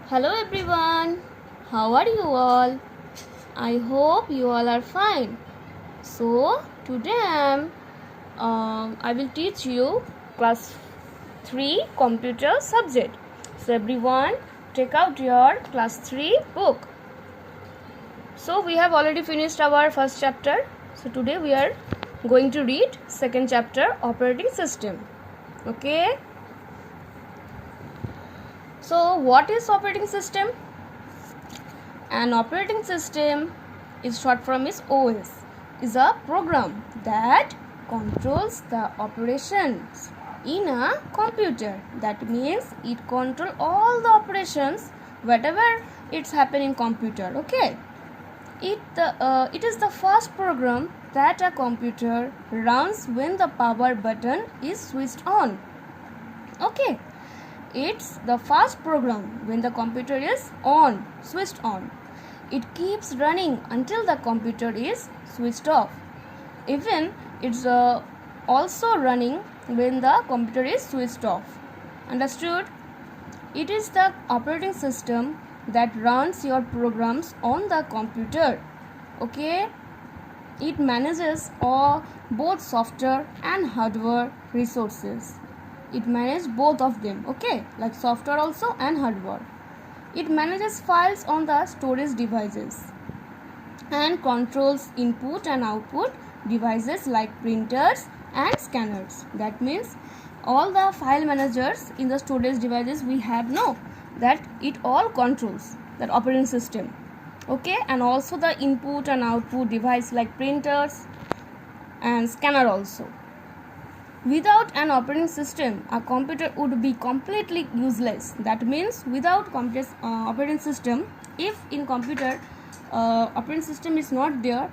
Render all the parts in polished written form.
Hello everyone, how are you all? I hope you all are fine. So today I will teach you class 3 computer subject. So everyone take out your class 3 book. So we have already finished our first chapter. So today we are going to read second chapter, operating system. Okay. So what is operating system? An operating system is short from is OS, is a program that controls the operations in a computer. That means it controls all the operations whatever it's happening in computer. Okay, it is the first program that a computer runs when the power button is switched on. Okay, it's the first program when the computer is switched on. It keeps running until the computer is switched off. Even it's also running when the computer is switched off. Understood? It is the operating system that runs your programs on the computer. Okay? It manages both software and hardware resources. It manages both of them. Okay? Like software also and hardware. It manages files on the storage devices and controls input and output devices like printers and scanners. That means all the file managers in the storage devices we have that it all controls that operating system. Okay, and also the input and output device like printers and scanner also. Without an operating system, a computer would be completely useless. That means without operating system, if in computer operating system is not there,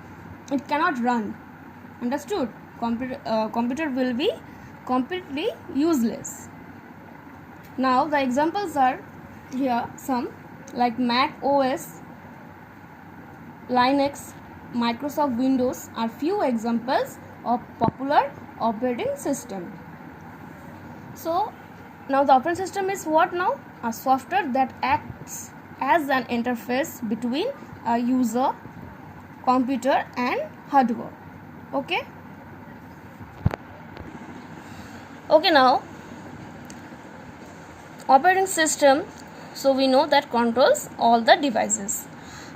it cannot run. Understood? Computer will be completely useless. Now the examples are here some like Mac OS, Linux, Microsoft Windows are few examples of popular operating system. So now the operating system is what now? A software that acts as an interface between a user, computer and hardware. Okay, now operating system, so we know that controls all the devices.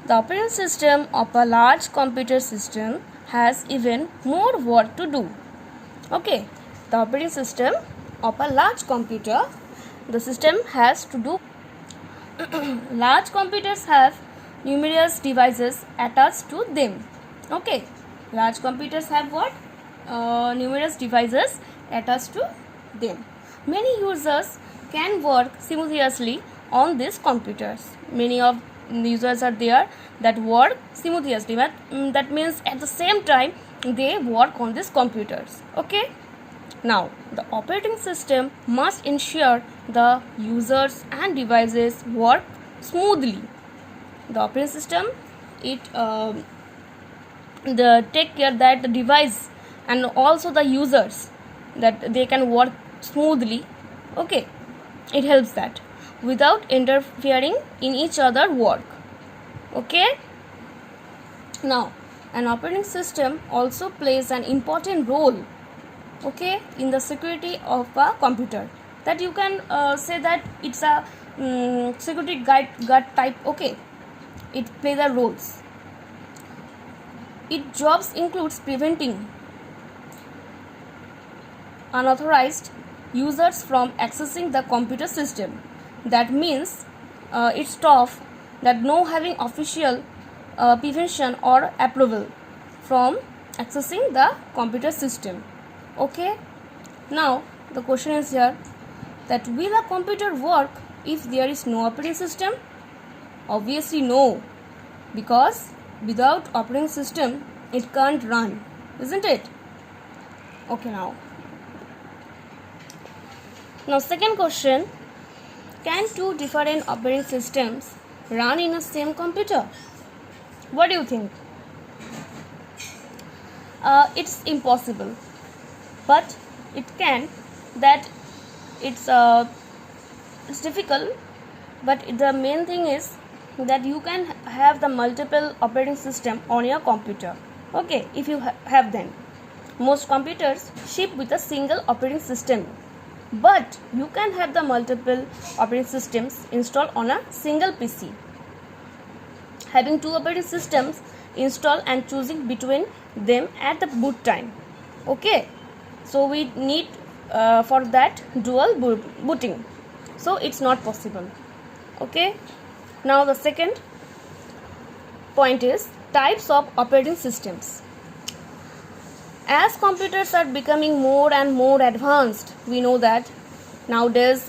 The operating system of a large computer system has even more work to do. Okay, the operating system of a large computer, the system has to do. Large computers have numerous devices attached to them. Okay, large computers have what? Numerous devices attached to them. Many users can work simultaneously on these computers. Many of users are there that work simultaneously. That means at the same time they work on these computers. Okay. Now, the operating system must ensure the users and devices work smoothly. The operating system, it take care that the device and also the users that they can work smoothly. Okay, it helps that without interfering in each other work. Okay. Now, an operating system also plays an important role, okay, in the security of a computer. That you can say that it's a security guard type. Okay, it plays the roles. Its jobs includes preventing unauthorized users from accessing the computer system. That means it stops that no having official prevention or approval from accessing the computer system. Okay, now the question is here that will a computer work if there is no operating system? Obviously no, because without operating system it can't run, isn't it? Okay, now second question, can two different operating systems run in a same computer? What do you think? It's impossible, but it can. That it's difficult but the main thing is that you can have the multiple operating system on your computer. Okay, if you have them. Most computers ship with a single operating system, but you can have the multiple operating systems installed on a single PC. Having two operating systems installed and choosing between them at the boot time. Okay, so we need for that dual booting, so it's not possible. Okay, now the second point is types of operating systems. As computers are becoming more and more advanced, we know that nowadays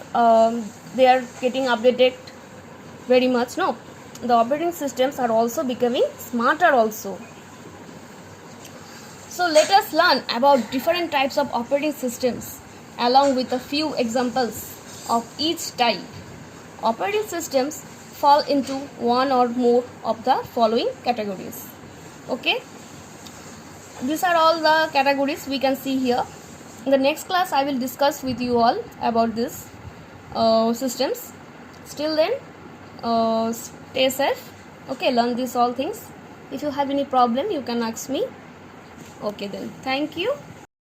they are getting updated very much. No, the operating systems are also becoming smarter also. So let us learn about different types of operating systems along with a few examples of each type. Operating systems fall into one or more of the following categories. Okay, these are all the categories we can see here. In the next class I will discuss with you all about these systems. Till then, stay safe. Okay, learn these all things. If you have any problem, you can ask me. Okay then, thank you.